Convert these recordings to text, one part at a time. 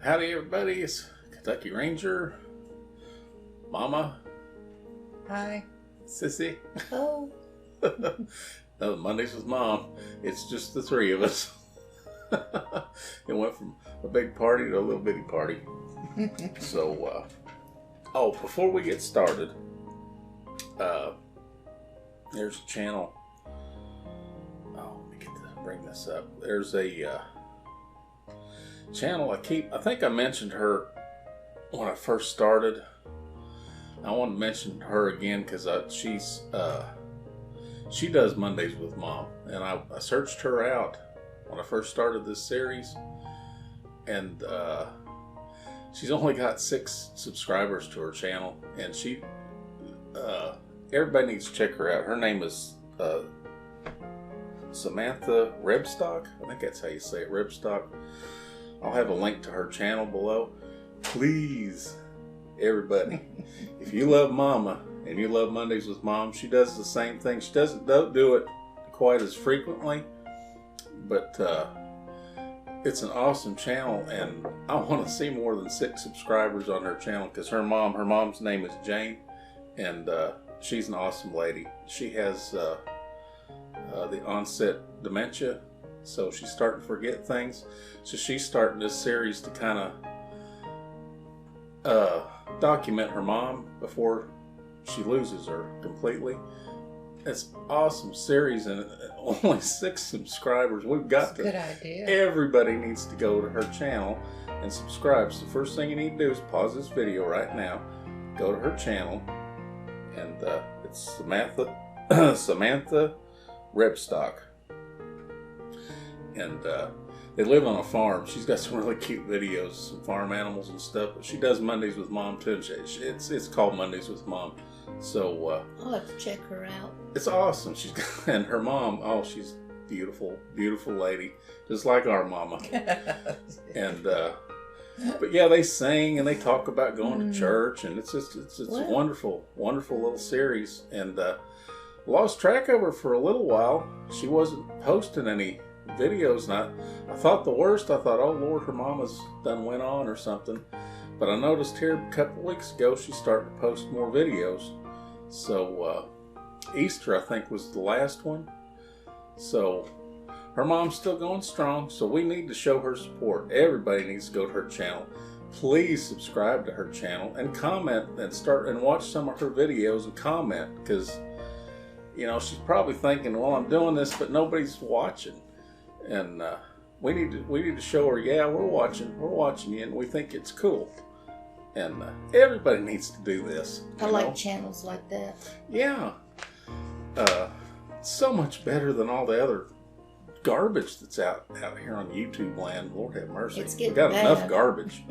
Howdy, everybody. It's Kentucky Ranger, Mama, Hi. Sissy. Oh. No, Mondays with Mom. It's just the three of us. It went from a big party to a little bitty party. So, before we get started, there's a channel. Oh, let me bring this up. There's a channel I think I mentioned her when I first started. I want to mention her again because she does Mondays with Mom, and I searched her out when I first started this series, and she's only got 6 subscribers to her channel, and everybody needs to check her out. Her name is Samantha Rebstock. I think that's how you say it, Rebstock. I'll have a link to her channel below. Please, everybody, if you love Mama and you love Mondays with Mom, she does the same thing. She don't do it quite as frequently, but it's an awesome channel, and I want to see more than 6 subscribers on her channel because her mom's name is Jane, and she's an awesome lady. She has the onset dementia, so she's starting to forget things. So she's starting this series to kind of document her mom before she loses her completely. It's an awesome series, and only 6 subscribers. We've got to. Good idea. Everybody needs to go to her channel and subscribe. So the first thing you need to do is pause this video right now, go to her channel, and it's Samantha Rebstock. And they live on a farm. She's got some really cute videos, some farm animals and stuff. But she does Mondays with Mom too. It's called Mondays with Mom. So I'll have to check her out. It's awesome. And her mom. Oh, she's beautiful, beautiful lady, just like our mama. And but yeah, they sing and they talk about going to church, and it's a wonderful, wonderful little series. And lost track of her for a little while. She wasn't posting any videos, and I thought the worst. I thought, oh Lord, her mama's done went on or something. But I noticed here a couple weeks ago she started to post more videos. So Easter, I think, was the last one. So her mom's still going strong, so we need to show her support. Everybody needs to go to her channel. Please subscribe to her channel and comment and watch some of her videos and comment, because she's probably thinking, well, I'm doing this but nobody's watching. And we need to show her, yeah, we're watching you, and we think it's cool. And everybody needs to do this. I like channels like that. Yeah. So much better than all the other garbage that's out here on YouTube land. Lord have mercy. It's getting We've got bad. enough garbage.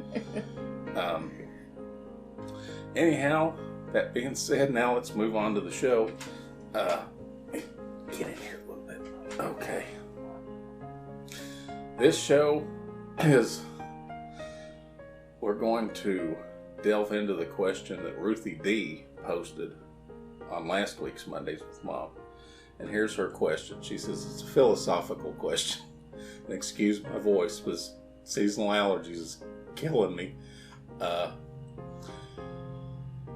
Anyhow, that being said, now let's move on to the show. Get in here a little bit. Okay. This show we're going to delve into the question that Ruthy D posted on last week's Mondays with Mom. And here's her question. She says it's a philosophical question. And excuse my voice, because seasonal allergies is killing me.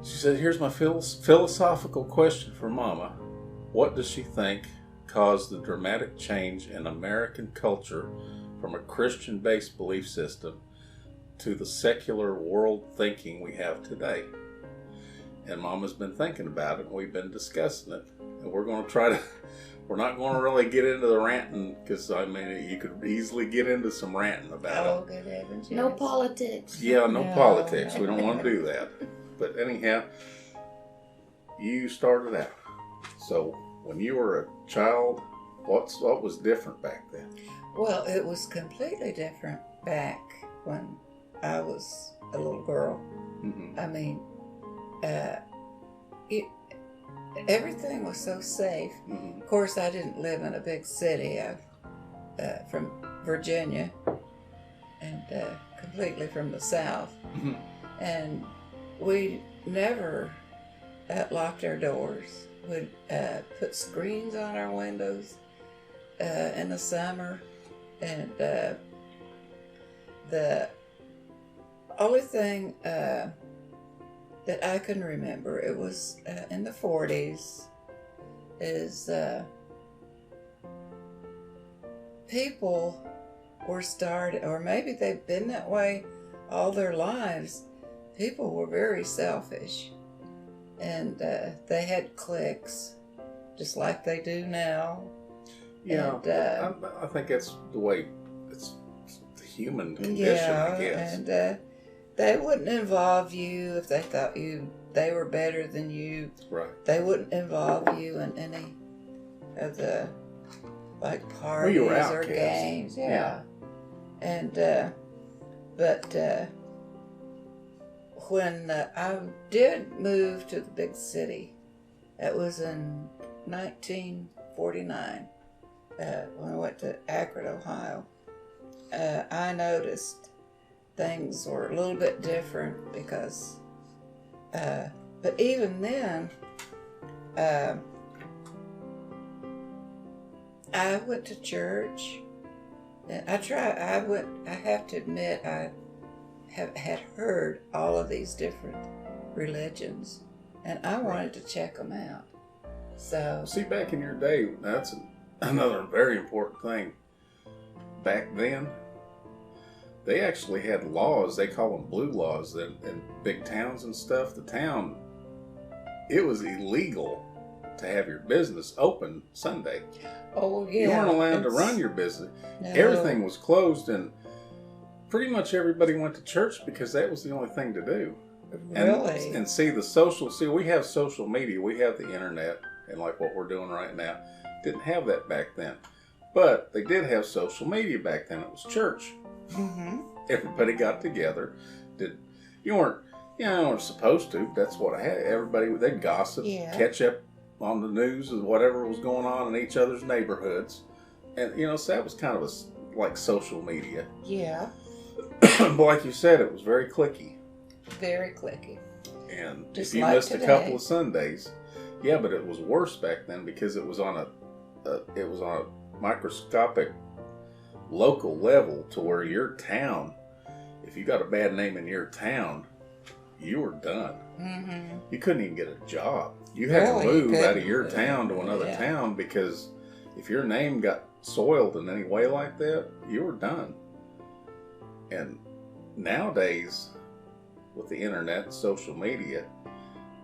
She said, here's my philosophical question for Mama. What does she think caused the dramatic change in American culture from a Christian-based belief system to the secular world thinking we have today? And Mama's been thinking about it, and we've been discussing it. And we're going to we're not going to really get into the ranting, because, you could easily get into some ranting about it. Oh, good heavens. No politics. Yeah, no politics. We don't want to do that. But anyhow, you started out. So when you were a child, what was different back then? Well, it was completely different back when I was a little girl. Mm-hmm. I mean, everything was so safe. Mm-hmm. Of course, I didn't live in a big city. I'm from Virginia, and completely from the South. Mm-hmm. And we never locked our doors. We'd put screens on our windows in the summer, and only thing that I can remember, it was in the 40s, is people were started, or maybe they've been that way all their lives. People were very selfish, and they had cliques, just like they do now. Yeah, and, I think that's the way it's the human condition, I guess. And they wouldn't involve you if they thought they were better than you. Right. They wouldn't involve you in any of the parties or games. Yeah. And but when I did move to the big city, that was in 1949. When I went to Akron, Ohio, I noticed things were a little bit different because, but even then, I went to church. And I have to admit, I had heard all of these different religions, and I wanted to check them out. So, see, back in your day, that's another very important thing. Back then, they actually had laws. They call them blue laws. In big towns and stuff, the town, it was illegal to have your business open Sunday. Oh, yeah. You weren't allowed to run your business. No. Everything was closed, and pretty much everybody went to church because that was the only thing to do. Really? And see, we have social media. We have the internet, and like what we're doing right now. Didn't have that back then. But they did have social media back then. It was church. Mm-hmm. Everybody got together. You weren't supposed to. That's what I had. Everybody, they'd gossip, catch up on the news of whatever was going on in each other's neighborhoods. And, so that was kind of like social media. Yeah. But like you said, it was very cliquey. Very cliquey. And just if you missed a couple of Sundays, yeah, but it was worse back then because it was on a microscopic local level to where your town, if you got a bad name in your town, you were done. Mm-hmm. You couldn't even get a job. You had to move out of your town to another town because if your name got soiled in any way like that, you were done. And nowadays, with the internet and social media,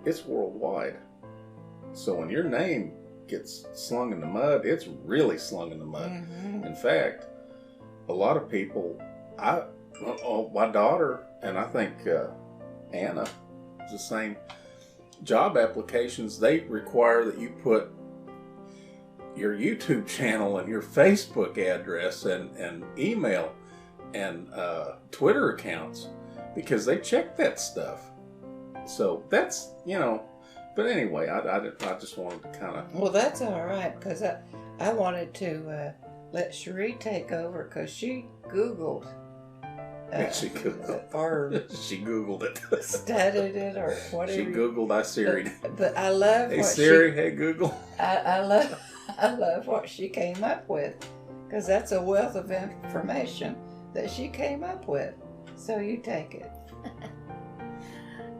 it's worldwide. So when your name gets slung in the mud, it's really slung in the mud. Mm-hmm. In fact, a lot of people, my daughter, and I think Anna, is the same, job applications, they require that you put your YouTube channel and your Facebook address and email and Twitter accounts because they check that stuff. So that's, but anyway, I just wanted to kind of... Well, that's all right, because I wanted to let Cherie take over, because she Googled. She Googled. Or she Googled it. Studied it, or whatever. She Googled, I Siri'd. But I love hey Siri, hey Google. I love what she came up with, because that's a wealth of information that she came up with. So you take it.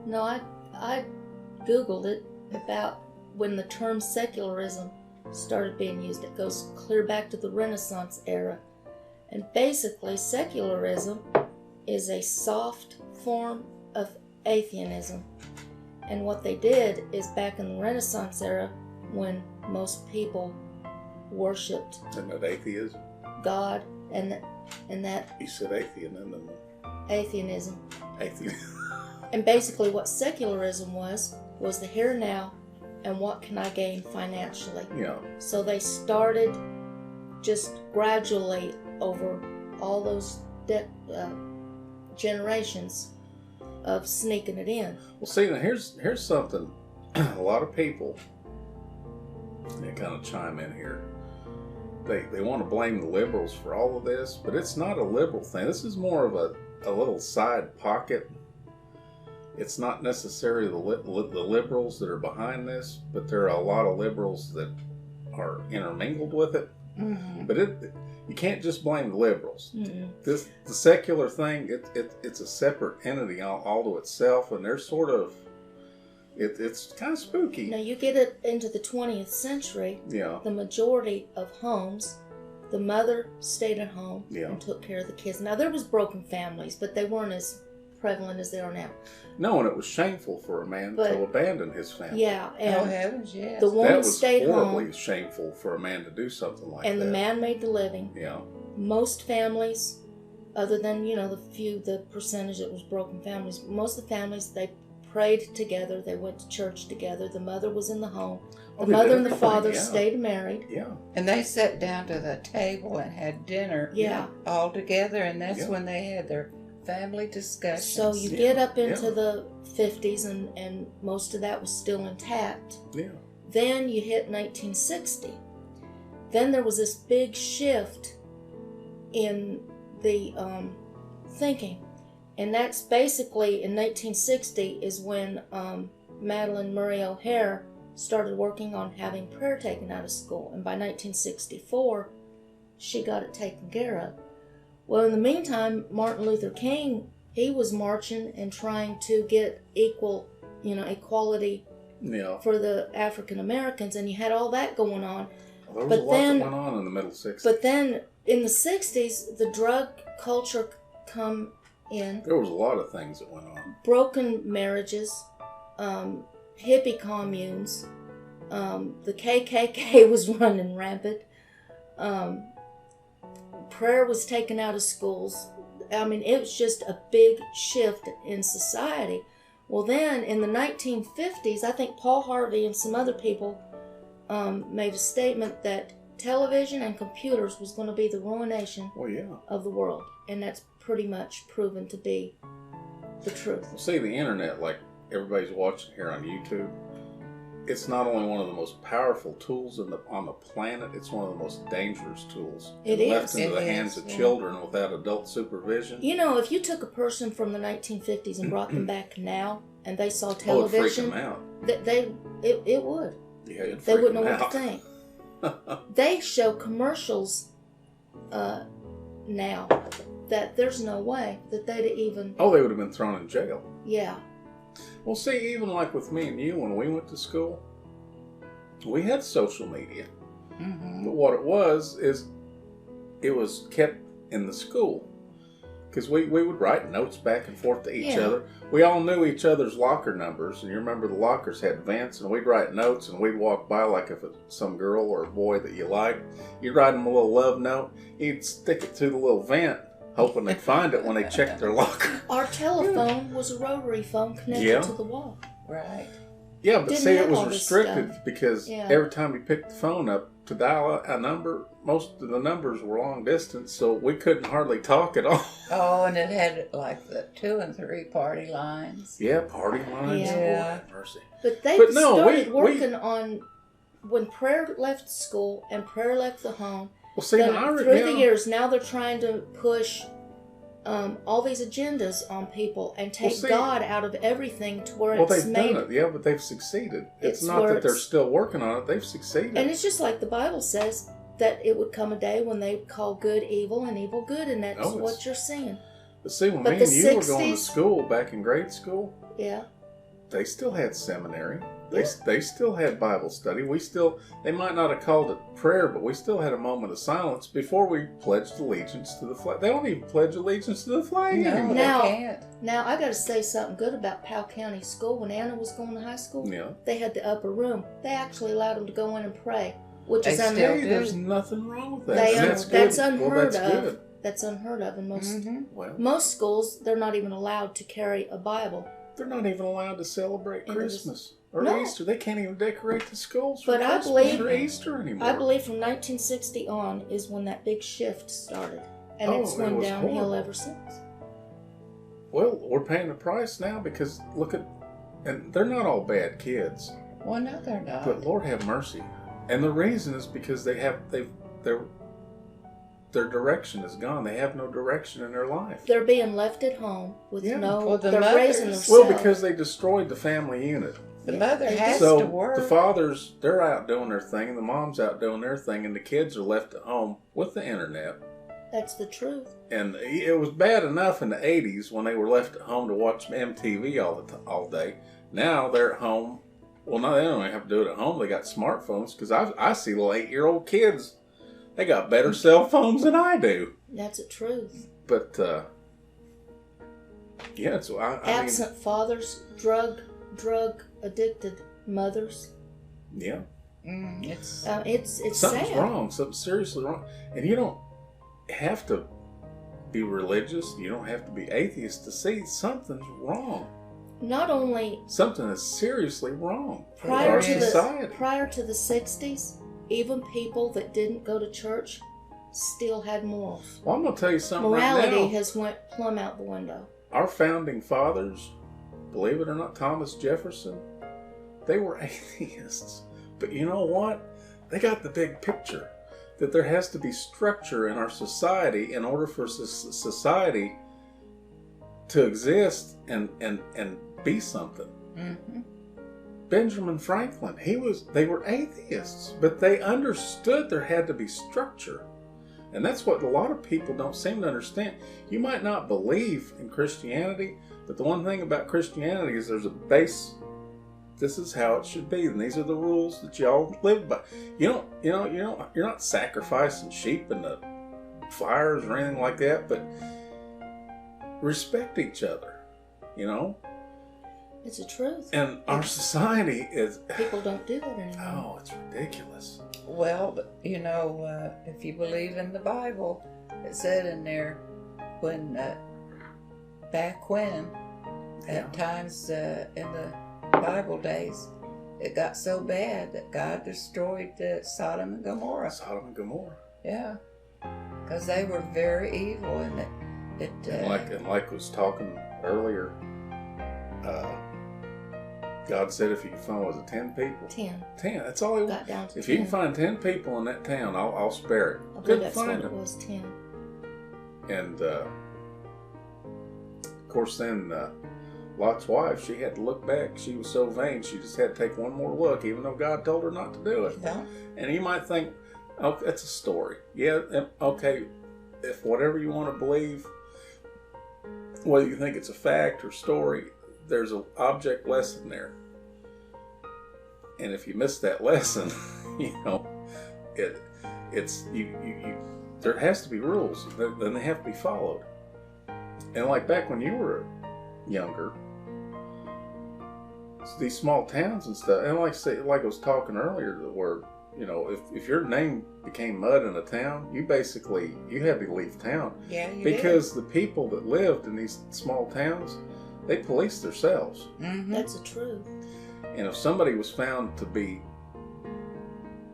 No, I Googled it about when the term secularism started being used. It goes clear back to the Renaissance era. And basically, secularism is a soft form of atheism. And what they did is back in the Renaissance era, when most people worshipped Isn't that atheism? God and that You said atheism. atheism. Atheism. And basically what secularism was the here and now and what can I gain financially. Yeah. So they started just gradually over all those generations of sneaking it in. Well, see, now here's something. A lot of people, they kind of chime in here. They want to blame the liberals for all of this, but it's not a liberal thing. This is more of a little side pocket. It's not necessarily the liberals that are behind this, but there are a lot of liberals that are intermingled with it. Mm-hmm. But you can't just blame the liberals. Mm-mm. The secular thing, it's a separate entity all to itself, and they're sort of, it's kind of spooky. Now you get it into the 20th century. Yeah. The majority of homes, the mother stayed at home Yeah. and took care of the kids. Now there was broken families, but they weren't as prevalent as they are now. No, and it was shameful for a man to abandon his family. Yeah, and oh heavens, yes. the woman That was stayed horribly home, shameful for a man to do something like that. and the man made the living. Yeah. Most families, other than the percentage that was broken families, most of the families, they prayed together. They went to church together. The mother was in the home. The they mother did and the everything, father yeah. stayed married. Yeah. And they sat down to the table and had dinner Yeah. all together, and that's Yeah. when they had their family discussions. So you Yeah, get up into yeah. the 50s, and most of that was still intact. Yeah. Then you hit 1960. Then there was this big shift in the thinking. And that's basically in 1960 is when Madeleine Murray O'Hare started working on having prayer taken out of school. And by 1964, she got it taken care of. Well, in the meantime, Martin Luther King, he was marching and trying to get equality Yeah. for the African Americans, and you had all that going on. Well, there was But a lot then- that went on in the middle 60s. But then in the 60s, the drug culture come in, There was a lot of things that went on. broken marriages, hippie communes, the KKK was running rampant, prayer was taken out of schools. I mean, it was just a big shift in society. Well, then in the 1950s, I think Paul Harvey and some other people made a statement that television and computers was going to be the ruination Well, yeah. of the world. And that's pretty much proven to be the truth. Well, see, the internet, like everybody's watching here on YouTube, it's not only one of the most powerful tools on the planet, it's one of the most dangerous tools. It And left is. into the It hands is, of yeah. children without adult supervision. You know, if you took a person from the 1950s and brought them back now, and they saw Oh, it'd freak television, them out. it would. Yeah, it'd They freak wouldn't know them what to out. think. They show commercials now that there's no way that they'd even. Oh, they would have been thrown in jail. Yeah. Well, see, even like with me and you, when we went to school, we had social media. Mm-hmm. But what it was is it was kept in the school. Because we would write notes back and forth to each Yeah. other. We all knew each other's locker numbers. And you remember the lockers had vents, and we'd write notes, and we'd walk by, like if it's some girl or a boy that you liked, you'd write them a little love note. You'd stick it through the little vent, hoping they'd find it when they checked their locker. Our telephone was a rotary phone connected Yeah. to the wall. Right. Yeah, but Didn't see, it have was all this restricted stuff. because Yeah. every time you picked the phone up to dial a number, most of the numbers were long distance, so we couldn't hardly talk at all. Oh, and it had like the 2 and 3 party lines. Yeah, party lines. Yeah. Oh, mercy. But they But no, started we- working on when prayer left school and prayer left the home. Well, see, Then I through the years, now they're trying to push all these agendas on people and take see- God out of everything to where Well, it's they've made. done it, yeah, but they've succeeded. It's It's not where that they're it's- still working on it; they've succeeded. And it's just like the Bible says that it would come a day when they call good evil and evil good, and that's Oh, what it's- you're seeing. But see, when but me the and you were going to 60s school back in grade school, Yeah. they still had seminary. Yeah. They still had Bible study. They might not have called it prayer, but we still had a moment of silence before we pledged allegiance to the flag. They don't even pledge allegiance to the flag No, anymore. they Now- can't. Now, I got to say something good about Powell County School. When Anna was going to high school, Yeah. they had the upper room. They actually allowed them to go in and pray, which They is still unheard. Hey, there's nothing wrong with that. They And un- that's good. that's Well, unheard that's of. good. That's unheard of in most Mm-hmm. Well, most schools. They're not even allowed to carry a Bible. they're not even allowed to celebrate And it is- Christmas or No. Easter. They can't even decorate the schools for But I Christmas believe- or Easter anymore. I believe from 1960 on is when that big shift started, and Oh, it's it went was downhill horrible. ever since. Well, we're paying the price now because look at, and they're not all bad kids, Well, no, they're not. but Lord have mercy. And the reason is because their direction is gone. They have no direction in their life. They're being left at home with Yeah. no. Well, the they're mothers- raising themselves. Well, because they destroyed the family unit. The Yeah, mother they has do. So to work. the fathers, they're out doing their thing, and the mom's out doing their thing, and the kids are left at home with the internet. That's the truth. And it was bad enough in the 80s when they were left at home to watch MTV all day. Now they're at home. Well, no, they don't even have to do it at home. They got smartphones, because I see little 8-year-old kids. They got better cell phones than I do. That's the truth. But, yeah, so I Absent fathers, drug addicted mothers. mean, yeah. It's Something's sad. wrong. Something's seriously wrong. And you don't have to be religious. You don't have to be atheist to see something's wrong. Not only Something is seriously wrong with prior our to society. the 60s, even people that didn't go to church still had morals. Well, I'm going to tell you something Morality right now. has went plumb out the window. Our founding fathers, believe it or not, Thomas Jefferson, they were atheists. But you know what? They got the big picture that there has to be structure in our society in order for society to exist and be something. Mm-hmm. Benjamin Franklin, they were atheists, but they understood there had to be structure. And that's what a lot of people don't seem to understand. You might not believe in Christianity, but the one thing about Christianity is there's a base. This is how it should be, and these are the rules that y'all live by. You're not sacrificing sheep in the fires or anything like that, but respect each other, It's the truth. And our society is... People don't do that anymore. Oh, it's ridiculous. Well, if you believe in the Bible, it said in there back when, at times in the Bible days, it got so bad that God destroyed Sodom and Gomorrah. Sodom and Gomorrah. Yeah, because they were very evil, and and like was talking earlier, God said if you can find, was it 10 people? 10. 10. That's all he Got down to If 10. you can find 10 people in that town, I'll spare it. I believe Couldn't that's find what them. it was, 10. And of course, then Lot's wife, she had to look back. She was so vain, she just had to take one more look, even though God told her not to do it. Yeah. And you might think, oh, that's a story. Yeah, okay, if whatever you want to believe, whether you think it's a fact or story, there's an object lesson there. And if you miss that lesson, there has to be rules. Then they have to be followed. And like back when you were younger, these small towns and stuff, and like I was talking earlier, where if your name became mud in a town, you had to leave town. Yeah, you because the people that lived in these small towns, they policed themselves. Mm-hmm. That's the truth. And if somebody was found to be,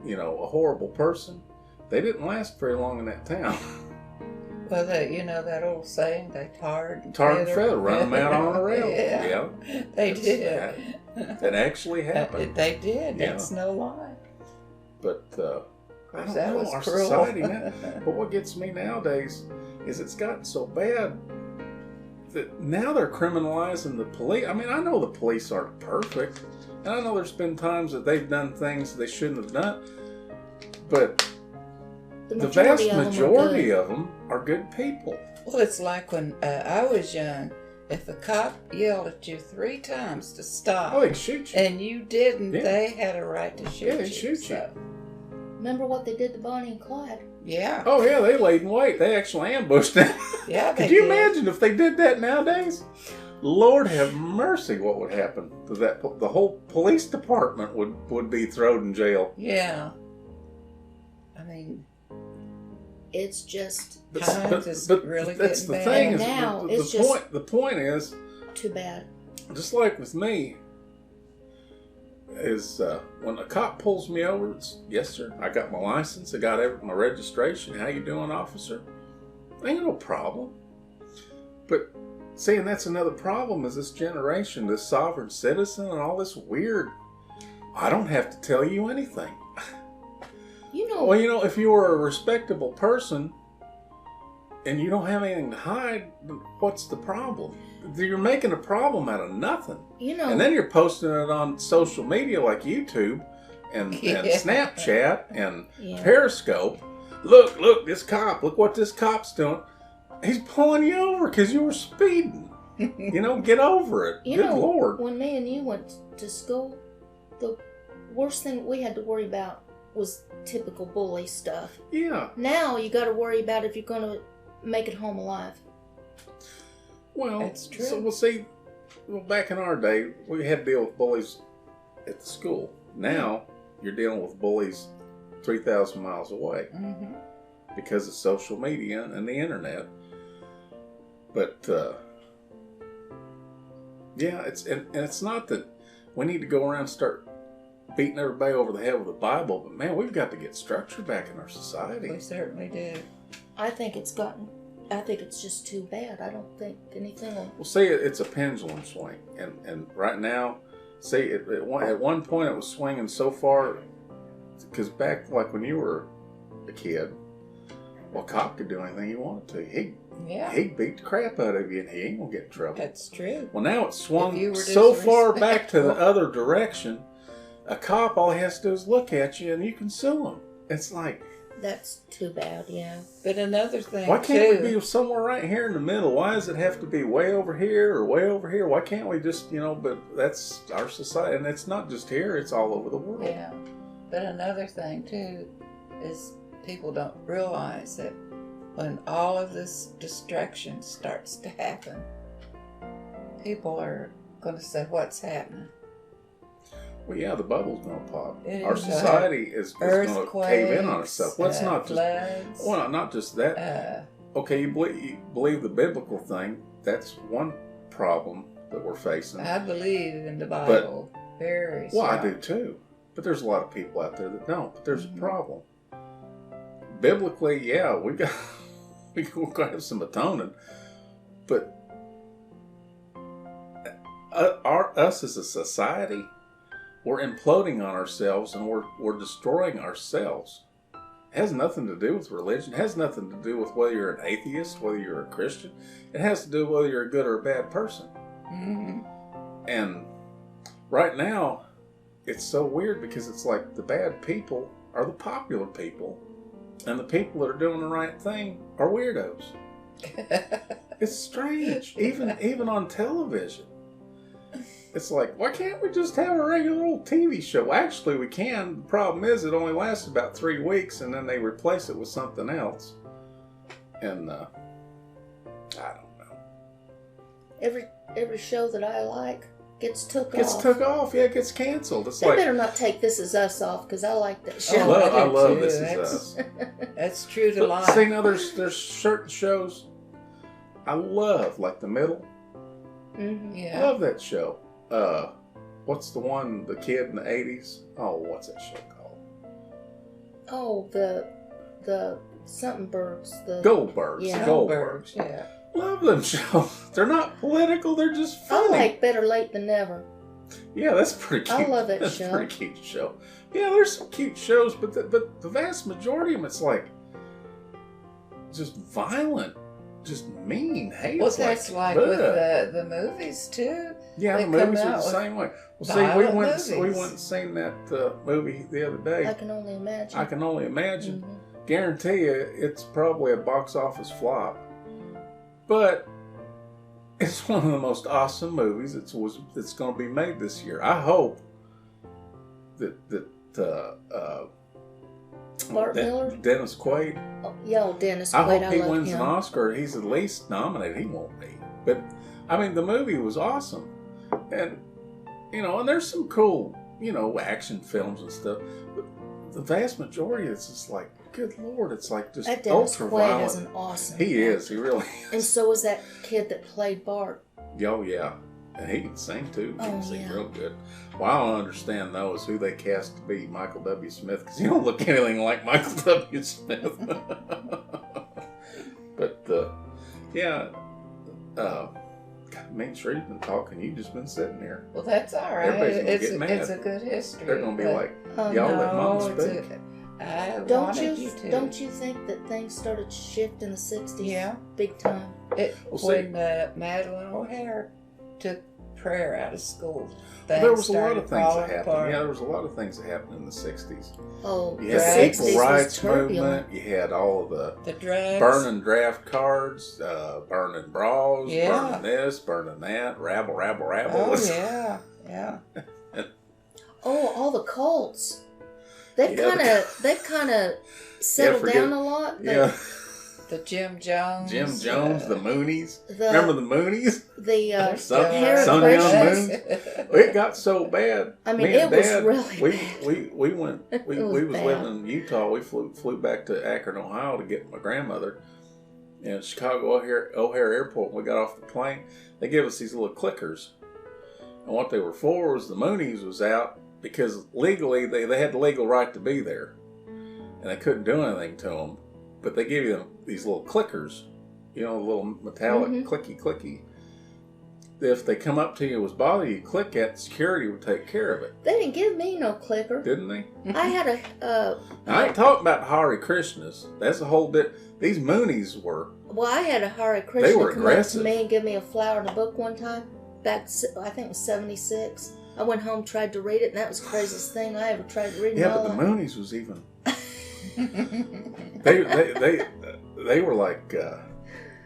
a horrible person, they didn't last very long in that town. Well, that old saying, they tarred and Feather, run them out on a rail. Yeah. They did. That actually happened. They did. Yeah. That's no lie. But I don't That know, was our cruel. society now. But what gets me nowadays is it's gotten so bad that now they're criminalizing the police. I mean, I know the police aren't perfect, and I know there's been times that they've done things they shouldn't have done, but the vast majority of them are good people. Well, it's like when I was young, if a cop yelled at you 3 times to stop, Oh, they can shoot you. and you didn't, Yeah. they had a right to shoot Yeah, you. they shoot you. So, Remember what they did to Bonnie and Clyde? yeah. Oh, yeah, they laid in wait. They actually ambushed them. Yeah, they Could you did. imagine if they did that nowadays? Lord have mercy, what would happen to that? The whole police department would be thrown in jail. Yeah. I mean, It's just times is really that's getting the bad. thing. And Is now the it's point. just- The point is, too bad. just like with me, is when a cop pulls me over, it's, yes sir, I got my license, I got my registration. How you doing, officer? Ain't no problem. But see, and that's another problem, is this generation, this sovereign citizen, and all this weird. I don't have to tell you anything. You know, Well, if you were a respectable person and you don't have anything to hide, what's the problem? You're making a problem out of nothing. You know. And then you're posting it on social media like YouTube and Snapchat and Periscope. Look, this cop. Look what this cop's doing. He's pulling you over because you were speeding. Get over it. Good Lord. When me and you went to school, the worst thing we had to worry about was typical bully stuff. Yeah. Now you got to worry about if you're going to make it home alive. Well, that's true. So we'll see. Well, back in our day, we had to deal with bullies at the school. Now you're dealing with bullies 3,000 miles away because of social media and the internet. But it's not that we need to go around and start beating everybody over the head with the Bible, but man, we've got to get structure back in our society. We certainly do. I think it's just too bad. I don't think anything will... Well, see, it's a pendulum swing. And right now, see, at one point it was swinging so far, because back like when you were a kid, well, a cop could do anything he wanted to. He'd beat the crap out of you and he ain't going to get in trouble. That's true. Well, now it's swung so far back to the other direction, a cop, all he has to do is look at you and you can sue him. It's like... That's too bad, yeah. But another thing, why can't we be somewhere right here in the middle? Why does it have to be way over here or way over here? Why can't we just, but that's our society. And it's not just here, it's all over the world. Yeah. But another thing, too, is people don't realize that when all of this distraction starts to happen, people are going to say, what's happening? Well, yeah, the bubble's going to pop. Our society is going to cave in on itself. Well, it's not floods, just... Well, not just that. Okay, you believe the biblical thing. That's one problem that we're facing. I believe in the Bible. Very strong. Well, I do too. But there's a lot of people out there that don't. But there's a problem. Biblically, yeah, we're going to have some atoning. But us as a society... We're imploding on ourselves and we're destroying ourselves. It has nothing to do with religion. It has nothing to do with whether you're an atheist, whether you're a Christian. It has to do with whether you're a good or a bad person. And right now, it's so weird because it's like the bad people are the popular people and the people that are doing the right thing are weirdos. It's strange, even on television. It's like, why can't we just have a regular old TV show? Actually, we can. The problem is it only lasts about 3 weeks, and then they replace it with something else. And, I don't know. Every show that I like gets took off. Gets took off, yeah, it gets canceled. It's they better not take This Is Us off, because I like that show. I love This Is Us. That's true to life. See, now there's certain shows I love, like The Middle. Yeah. I love that show. What's the one, the kid in the 80s? Oh, what's that show called? Oh, the something birds. The Goldbergs. Yeah. The Goldbergs. Yeah. Love them shows. They're not political, they're just funny. I like Better Late Than Never. Yeah, that's pretty cute. I love that that's show. That's a pretty cute show. Yeah, there's some cute shows, but the vast majority of them, it's like just violent. Just mean, hate. Well, that's like with the movies too. Yeah, the movies are the same way. Well, see, we went and seen that movie the other day. I Can Only Imagine. I Can Only Imagine. Guarantee you, it's probably a box office flop, but it's one of the most awesome movies that's going to be made this year. I hope that Bart Miller? Dennis Quaid. Oh, yeah, Dennis Quaid. I hope he love wins him. an Oscar. He's at least nominated. He won't be. But, I mean, the movie was awesome. And, and there's some cool, action films and stuff. But the vast majority is just like, good Lord, it's like just that Dennis ultra Quaid violent. is an awesome He actor. is. He really is. And so is that kid that played Bart. Oh, yeah. And he can sing, too. He can sing yeah. real good. What I don't understand, though, is who they cast to be Michael W. Smith, because you don't look anything like Michael W. Smith. But, yeah. Me and Cherie's been talking. You've just been sitting here. Well, that's all right. Everybody's gonna get mad. It's a good history. They're going to be like, y'all let Mom speak. I Don't wanted you to. Don't you think that things started to shift in the 60s? Yeah. Big time. When Madeline O'Hare took prayer out of school, there was a lot of things that happened. Yeah, there was a lot of things that happened in the 60s. Oh, you had the Equal Rights Movement. You had all of the drugs. Burning draft cards, burning bras, Yeah. burning this, burning that, rabble. Oh, yeah. Yeah. Oh, all the cults. They've kind of settled down a lot. Yeah. The Jim Jones. The Moonies. Remember the Moonies? The Sun Young Moon. It got so bad. I mean, it was really bad. We went. We was living in Utah. We flew back to Akron, Ohio, to get my grandmother. And Chicago O'Hare Airport. We got off the plane. They gave us these little clickers, and what they were for was the Moonies was out because legally they had the legal right to be there, and they couldn't do anything to them. But they give you these little clickers, little metallic clicky. If they come up to you and was bothering you, click at, security would take care of it. They didn't give me no clicker. Didn't they? I had I ain't talking about Hare Krishnas. That's a whole bit. These Moonies were. Well, I had a Hare Krishna come aggressive. Up to me and give me a flower and a book one time. Back, I think it was 76. I went home, tried to read it, and that was the craziest thing I ever tried to read. Yeah, but the Moonies was even. they were like.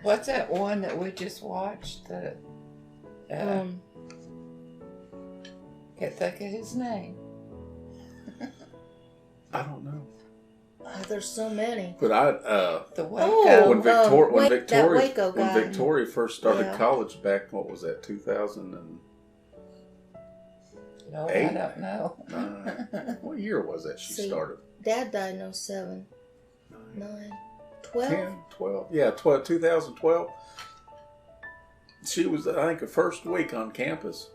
What's that one that we just watched? Can't think of his name. I don't know. There's so many. But the Waco. When Victoria first started college back, what was that, 2000 and? No, I don't know. What year was that she started? Dad died in 07. 9, 12? 10, 12. Yeah, 2012. She was, I think, the first week on campus.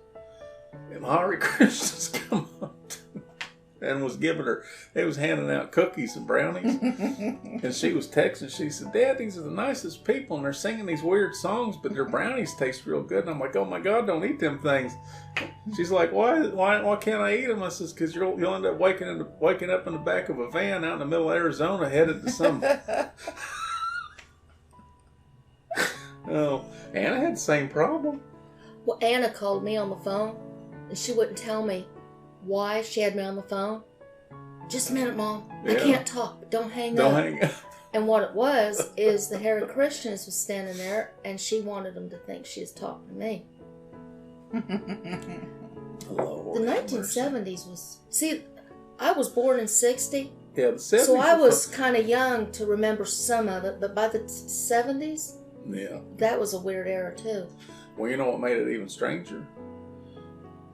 And Hare Krishna's come up and was giving her, they was handing out cookies and brownies. And she was texting, she said, Dad, these are the nicest people, and they're singing these weird songs, but their brownies taste real good. And I'm like, oh my God, don't eat them things. She's like, why can't I eat them? I says, because you'll end up waking up in the back of a van out in the middle of Arizona headed to some... Oh, Anna had the same problem. Well, Anna called me on the phone, and she wouldn't tell me why she had me on the phone. Just a minute, Mom. Yeah. I can't talk. Don't hang up. And what it was is the Hare Krishnas was standing there, and she wanted them to think she was talking to me. Lord, the 1970s was... See, I was born in 60. Yeah, the 70s. So I was kind of young to remember some of it, but by the 70s... Yeah. That was a weird era, too. Well, you know what made it even stranger?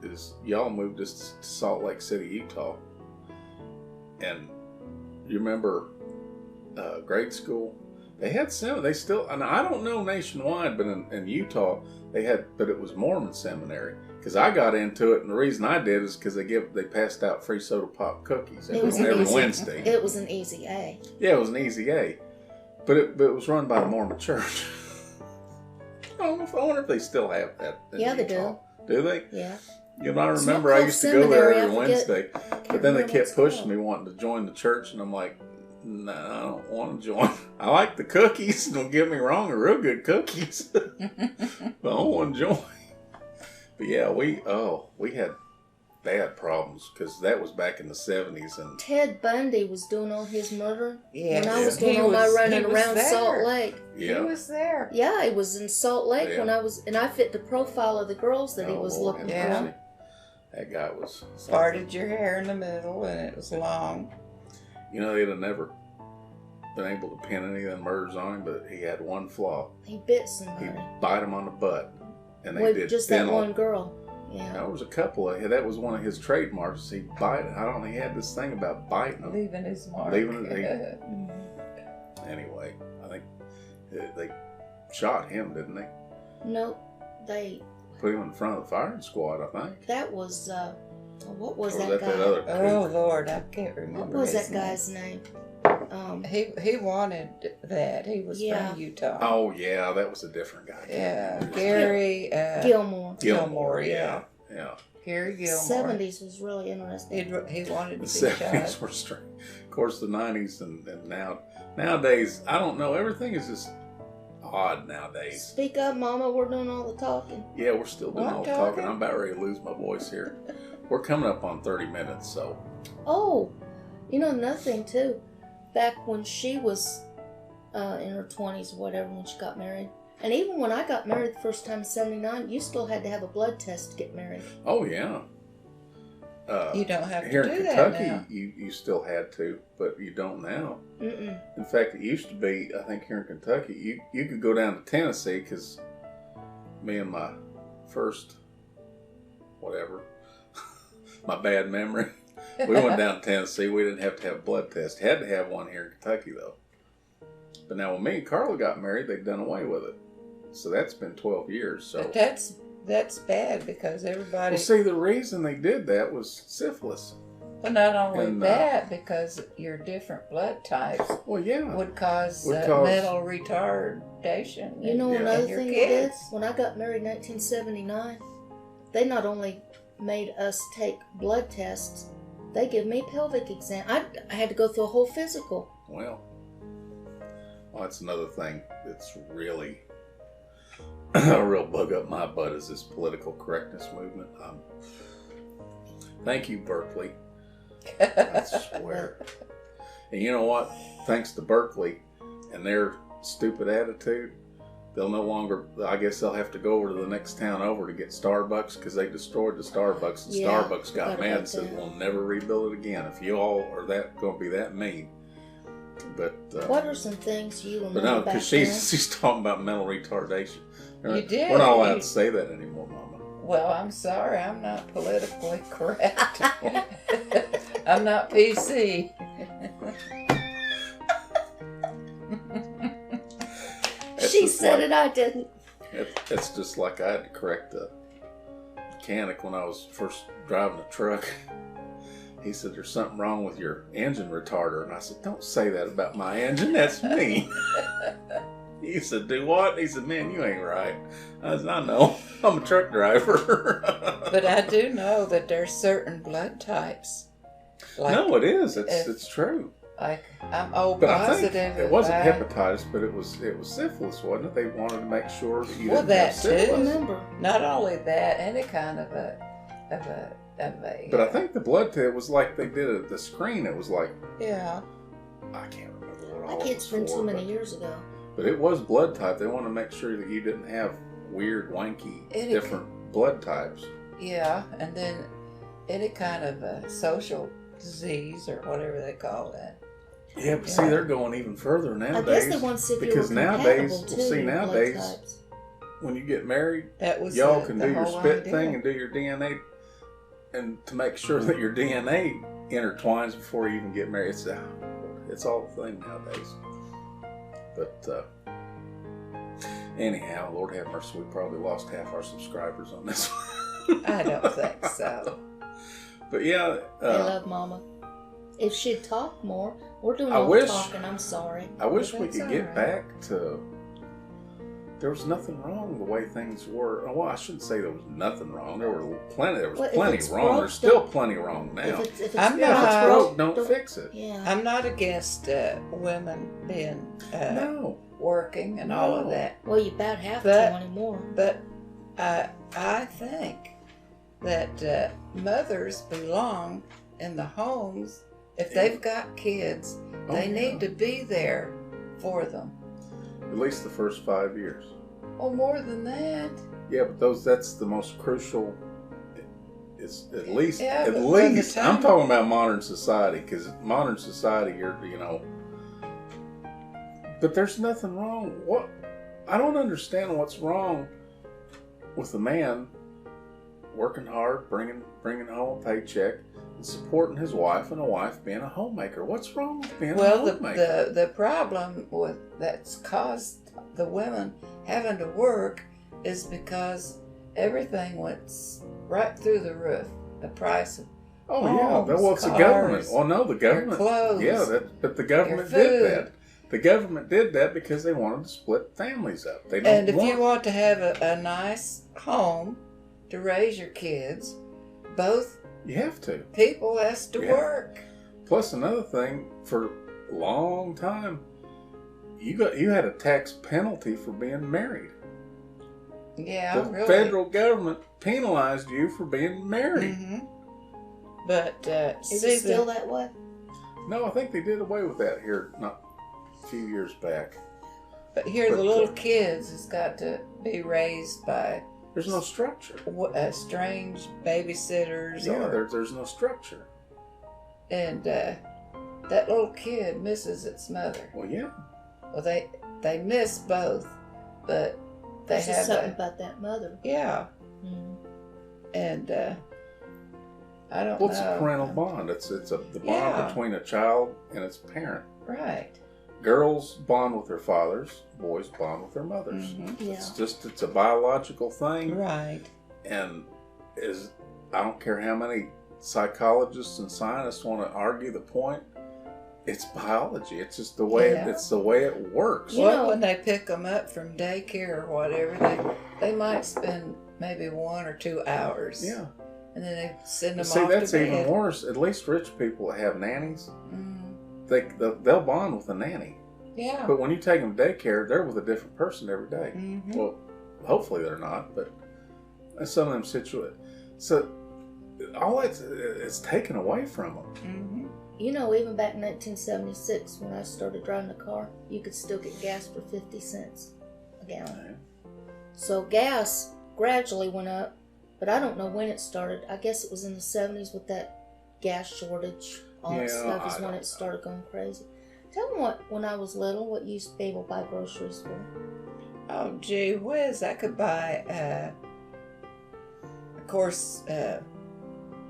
Is y'all moved us to Salt Lake City, Utah. And you remember grade school? They had they still, and I don't know nationwide, but in Utah, but it was Mormon seminary. Because I got into it, and the reason I did is because they passed out free soda pop cookies every Wednesday. It was an easy A. Yeah, it was an easy A. But it was run by the Mormon church. I wonder if they still have that. Yeah, they do. Do they? Yeah. You know, I remember I used to go there every Wednesday. But then they kept pushing me wanting to join the church, and I'm like, no, I don't want to join. I like the cookies. Don't get me wrong, they're real good cookies. But I don't want to join. But yeah, we had bad problems because that was back in the 70s. And Ted Bundy was doing all his murder when I was doing all my running around Salt Lake. Yeah. He was there. Yeah, he was in Salt Lake when I was, and I fit the profile of the girls that he was looking for. That guy was... Parted your hair in the middle and it was long. You know, they'd have never been able to pin any of them murders on him, but he had one flaw. He bit somebody. He'd bite him on the butt. And they did just that one girl. Yeah. There was a couple of... That was one of his trademarks. He bite. I don't know. He had this thing about biting them. Leaving his mark. Anyway, I think they shot him, didn't they? Nope. They... Put him in front of the firing squad, I think. That was... what was that guy? That other oh, Lord. I can't remember What was that guy's name? He wanted that. He was from Utah. Oh, yeah. That was a different guy. Yeah. Gary... Gilmore. Gilmore, yeah. Gary Gilmore. 70s was really interesting. He wanted to be shot. The 70s were strange. course, the 90s and nowadays, I don't know. Everything is just odd nowadays. Speak up, Mama. We're doing all the talking. Yeah, we're still doing all the talking. I'm about ready to lose my voice here. We're coming up on 30 minutes, so. Oh, another thing, too. Back when she was in her 20s or whatever, when she got married. And even when I got married the first time in 79, you still had to have a blood test to get married. Oh, yeah. You don't have to here do in that Kentucky, now. you still had to, but you don't now. Mm-mm. In fact, it used to be, I think here in Kentucky, you could go down to Tennessee because me and my first, whatever, my bad memory, we went down to Tennessee. We didn't have to have a blood test. Had to have one here in Kentucky, though. But now when me and Carla got married, they've done away with it. So that's been 12 years. So But that's bad because everybody... Well, see, the reason they did that was syphilis. Well, not only And, that, because your different blood types Well, yeah. would cause Would mental retardation. You know Yeah. another in your thing they did? kids. When I got married in 1979, they not only made us take blood tests, they give me pelvic exam. I had to go through a whole physical. Well, that's another thing that's really a real bug up my butt is this political correctness movement. Thank you, Berkeley. I swear. And you know what? Thanks to Berkeley and their stupid attitude, they'll no longer, I guess they'll have to go over to the next town over to get Starbucks because they destroyed the Starbucks. And Yeah, Starbucks got forgot mad about and said, that. we'll never rebuild it again if you all are going to be that mean. But What are some things you remember But no, back because then? she's talking about mental retardation. You did. We're not allowed to say that anymore, Mama. Well, I'm sorry, I'm not politically correct. I'm not PC. She said it, I didn't. It's just like I had to correct the mechanic when I was first driving a truck. He said, there's something wrong with your engine retarder. And I said, don't say that about my engine. That's me. He said, do what? He said, man, you ain't right. I said, I know. I'm a truck driver. But I do know that there's certain blood types. Like, no, it is. It's true. Like, I'm O But I positive. think it wasn't hepatitis, but it was syphilis, wasn't it? They wanted to make sure that you Well, didn't have that too. syphilis. Remember. Not only that, any kind of a But I think the blood test was like they did the screen. It was like, yeah. I can't remember what I all can't it was spend for, too many but- years ago. But it was blood type. They want to make sure that you didn't have weird, wanky, Any- different blood types. Yeah, and then any kind of a social disease or whatever they call that. Yeah, but see, they're going even further I nowadays. guess they want to see if because you were nowadays, compatible, well, too, see, your blood nowadays, types. when you get married, That was y'all the can do your whole spit idea. thing and do your DNA, and to make sure that your DNA intertwines before you even get married. It's all the thing nowadays. But anyhow, Lord have mercy, we probably lost half our subscribers on this one. I don't think so. But yeah, They love Mama. If she'd talk more, we're doing I all wish- the talking. I'm sorry. I wish we That's could all get right. back to. There was nothing wrong the way things were. Well, I shouldn't say there was nothing wrong. There was Well, if plenty it's wrong. broke, There's still don't- plenty wrong now. If it's I'm Yeah, if it's not- broke, don't fix it. Yeah. I'm not against women being No. working and all of No. that. Well, you about have But- to anymore. But I think that mothers belong in the homes. If they've got kids, Oh, they yeah. need to be there for them. At least the first 5 years. Oh, more than that. Yeah, but that's the most crucial. It's at least, Yeah, at but by the least, time- I'm talking about modern society, because modern society, but there's nothing wrong. I don't understand what's wrong with a man working hard, bringing home a paycheck, and supporting his wife, and a wife being a homemaker. What's wrong with being a Well, homemaker? the problem that's caused the women having to work is because everything went right through the roof. The price of Oh yeah, homes, well it's the cars, government. Well, no, the your government. clothes, Yeah, but the government your did food. that. The government did that because they wanted to split families up. They don't And if want. you want to have a nice home to raise your kids, both You have to. people has to Yeah. work. Plus another thing, for a long time, you had a tax penalty for being married. Yeah, the really. federal government penalized you for being married. Mm-hmm. But Is it still that way? No, I think they did away with that here not a few years back. But here, the little kids has got to be raised by. There's no structure. Strange babysitters. Yeah, there's no structure. And that little kid misses its mother. Well, yeah. Well, they miss both, but they There's have just something about that mother. Yeah. Mm. And I don't know. What's a parental bond? It's the bond between a child and its parent. Right. Girls bond with their fathers. Boys bond with their mothers. Mm-hmm. Yeah. It's a biological thing. Right. And I don't care how many psychologists and scientists want to argue the point. It's biology. It's just the way it's the way it works. Well, when they pick them up from daycare or whatever, they might spend maybe 1 or 2 hours. Yeah. And then they send them See, off that's to bed. even worse. At least rich people that have nannies, Mm-hmm. they'll bond with the nanny. Yeah. But when you take them to daycare, they're with a different person every day. Mm-hmm. Well, hopefully they're not, but some of them situated. So all it's taken away from them. Mm-hmm. You know, even back in 1976, when I started driving a car, you could still get gas for 50 cents a gallon. Okay. So gas gradually went up, but I don't know when it started. I guess it was in the 70s with that gas shortage. All that stuff is when it started going crazy. Tell me when I was little, what you used to be able to buy groceries for. Oh, gee whiz, I could buy, of course,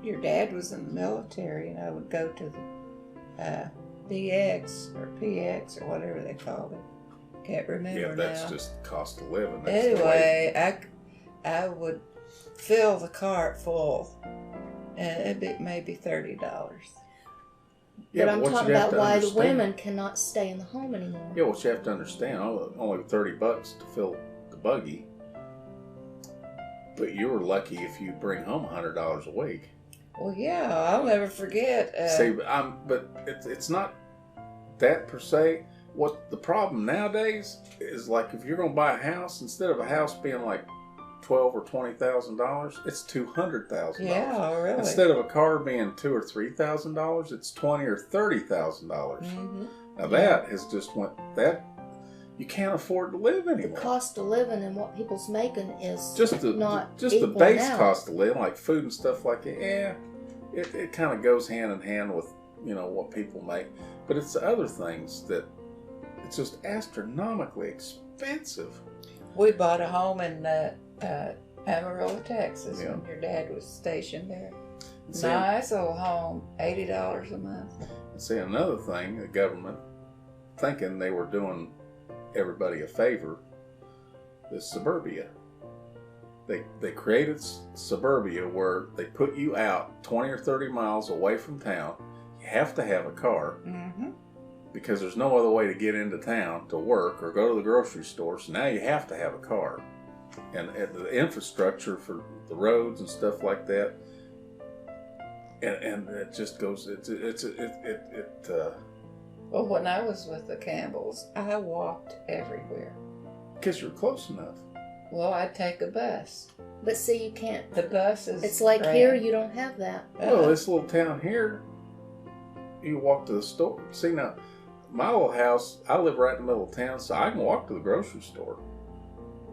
your dad was in the military, and I would go to the BX or PX or whatever they called it. Can't remember Yeah, that's now. just cost of living. That's Anyway, I would fill the cart full, and it'd be maybe $30. Yeah, but I'm what talking you have about to why the understand- women cannot stay in the home anymore. Yeah, what you have to understand, only $30 to fill the buggy. But you were lucky if you bring home $100 a week. Well, yeah, I'll never forget. See, but it's not that per se. What the problem nowadays is, like, if you're going to buy a house, instead of a house being like $12,000 or $20,000, it's $200,000. Yeah, really. Instead of a car being $2,000 or $3,000, it's $20,000 or $30,000. Mm-hmm. Now that has just went that you can't afford to live The anymore. cost of living and what people's making is Just the equaling base out. cost of living, like food and stuff like that. Yeah, it kind of goes hand in hand with what people make, but it's the other things that it's just astronomically expensive. We bought a home in Amarillo, Texas, Yeah. when your dad was stationed there. See, Nice old home, $80 a month. see, another thing, the government thinking they were doing everybody a favor is suburbia. They created suburbia where they put you out 20 or 30 miles away from town. You have to have a car Mm-hmm. because there's no other way to get into town to work or go to the grocery store. So now you have to have a car. And the infrastructure for the roads and stuff like that, and it just goes. Well, when I was with the Campbells, I walked everywhere. Because you're close enough. Well, I'd take a bus. But see, you can't. The bus is. It's like grand. here, you don't have that. Well, this little town here, you walk to the store. See, now, my little house, I live right in the middle of town, so I can walk to the grocery store.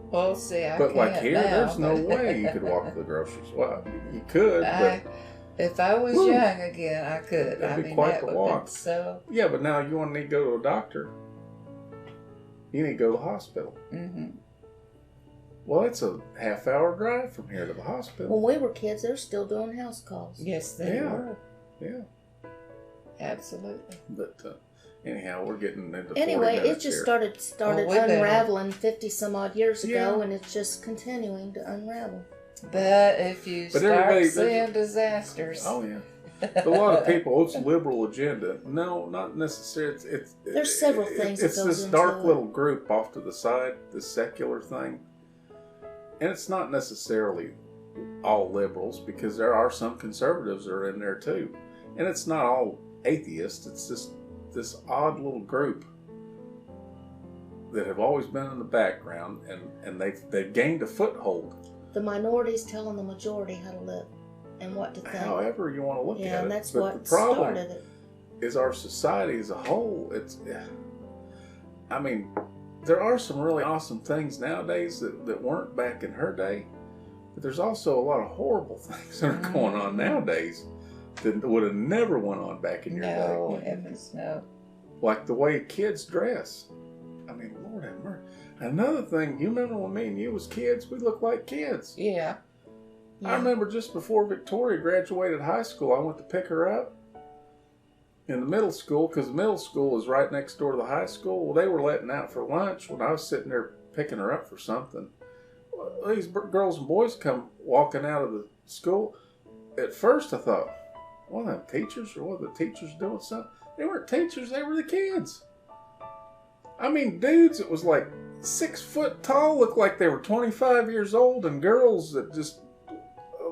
Well, see, I But can't like here, now, there's no but- way you could walk to the grocery store. Well, you could, but If I was Woo. young again, I could. That'd be quite the that would walk. be so. yeah, but now you want to need to go to a doctor. You need to go to the hospital. Mm-hmm. Well, it's a half-hour drive from here to the hospital. When we were kids, they're still doing house calls. Yes, they Yeah. were. Yeah, Absolutely. but anyhow, we're getting into 40 Anyway, it minutes just here. started Well, we better- unraveling 50 some odd years ago, Yeah. and it's just continuing to unravel. But if you But start everybody- seeing disasters. Oh yeah. But a lot of people, it's liberal agenda. No, not necessarily. There's several things that It's goes this into dark it. little group off to the side, this secular thing, and it's not necessarily all liberals because there are some conservatives that are in there too, and it's not all atheists. It's this odd little group that have always been in the background, and they've gained a foothold. The minority's telling the majority how to live and what to think. However you want to look at it. Yeah, and that's but what the problem started it. is our society as a whole. I mean, there are some really awesome things nowadays that weren't back in her day, but there's also a lot of horrible things that are going on nowadays that would have never went on back in your day. No, heavens no. Like the way kids dress. I mean, Lord have mercy. Another thing, you remember when me and you was kids? We looked like kids. Yeah. I remember just before Victoria graduated high school, I went to pick her up in the middle school, because the middle school is right next door to the high school. Well, they were letting out for lunch when I was sitting there picking her up for something. Well, these girls and boys come walking out of the school. At first I thought, well, them teachers, or what, the teachers doing something? They weren't teachers, they were the kids. I mean, dudes that was like 6 foot tall, looked like they were 25 years old, and girls that just,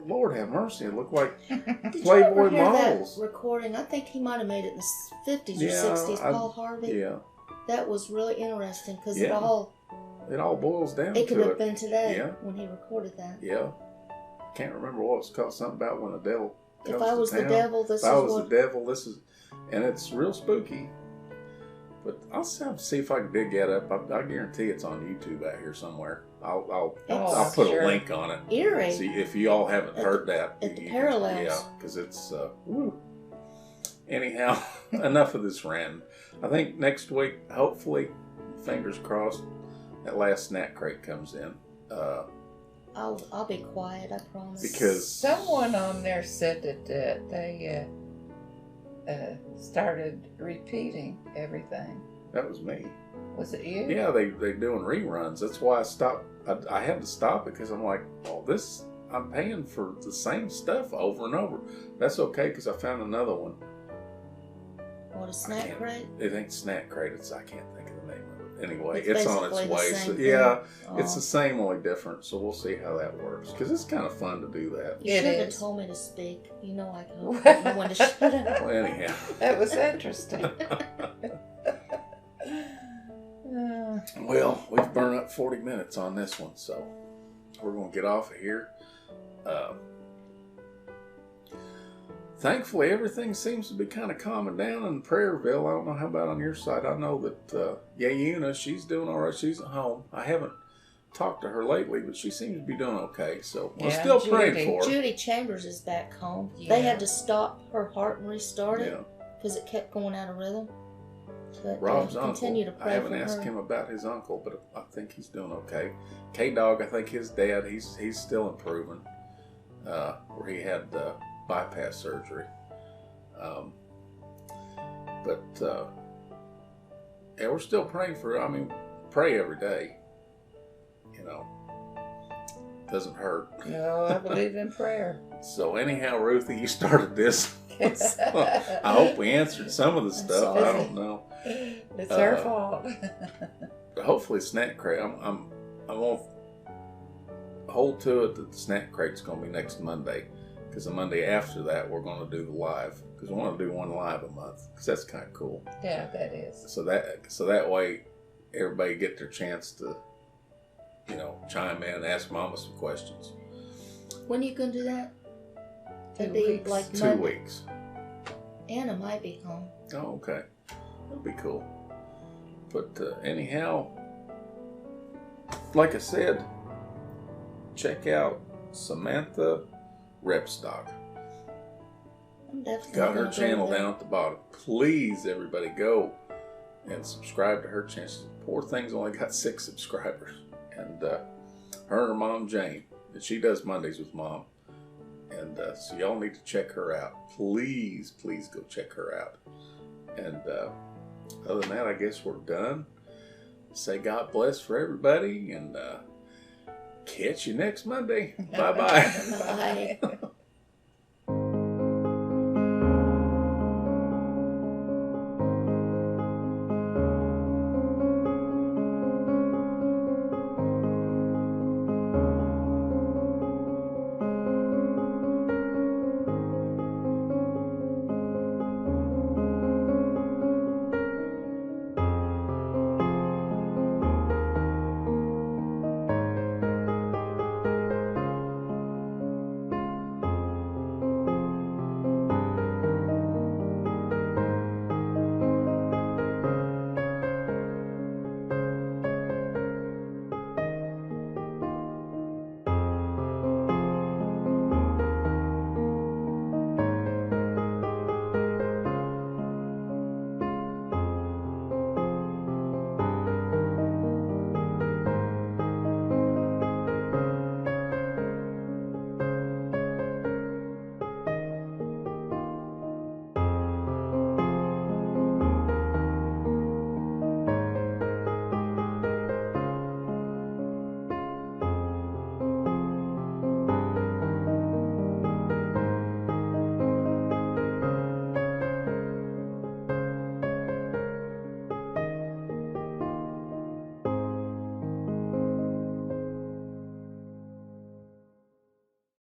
Lord have mercy, it looked like Playboy models. That recording, I think he might have made it in the 50s or 60s, Paul Harvey. Yeah. That was really interesting, because it all boils down to it. It could have been today when he recorded that. Yeah. Can't remember what it's called. Something about when the devil comes If I was to town. the devil, this is what... If I was the devil, this is... And it's real spooky. But I'll see if I can dig that up. I guarantee it's on YouTube out here somewhere. I'll put a link on it. Eerie. See if you all haven't heard that. At the parallels. Yeah, because it's woo. Anyhow, enough of this rant. I think next week, hopefully, fingers crossed, that last snack crate comes in. I'll be quiet, I promise. Because someone on there said that they started repeating everything. That was me. Was it you? Yeah, they're doing reruns. That's why I stopped. I had to stop it because I'm like, oh, I'm paying for the same stuff over and over. That's okay because I found another one. What, a snack crate? It ain't snack crate. I can't think of the name of it. Anyway, It's on its way. So, yeah, it's the same, only different. So we'll see how that works because it's kind of fun to do that. You should have told me to speak. You know I can't know when to shut up. Well, anyhow. That was interesting. Well, we've burned up 40 minutes on this one, so we're going to get off of here. Thankfully, everything seems to be kind of calming down in Prairieville. I don't know how about on your side. I know that Yayuna, she's doing all right. She's at home. I haven't talked to her lately, but she seems to be doing okay. So we're still praying for her. Judy Chambers is back home. Yeah. They had to stop her heart and restart it because it kept going out of rhythm. But Rob's continue uncle. To pray I haven't for asked her. him about his uncle, but I think he's doing okay. K-Dog, I think his dad, he's still improving. Where he had bypass surgery. But we're still praying for her. I mean, pray every day. You know, doesn't hurt. No, I believe in prayer. So anyhow, Ruthy, you started this. So I hope we answered some of the stuff. I don't know. It's her fault. Hopefully, snack crate. I'm gonna hold to it that the snack crate's gonna be next Monday, because the Monday after that we're gonna do the live, because we want to do one live a month, because that's kind of cool. Yeah, that is. So that way everybody get their chance to, chime in and ask Mama some questions. When are you gonna do that? 2 weeks. Like 2 weeks. Anna might be home. Oh, okay. That'll be cool. But anyhow, like I said, check out Samantha Rebstock. I'm definitely got her channel down at the bottom. Please, everybody, go and subscribe to her channel. Poor thing's only got 6 subscribers. And her and her mom, Jane, and she does Mondays with Mom. And so y'all need to check her out. Please, please go check her out. And other than that, I guess we're done. Say God bless for everybody, and catch you next Monday. Bye-bye. Bye.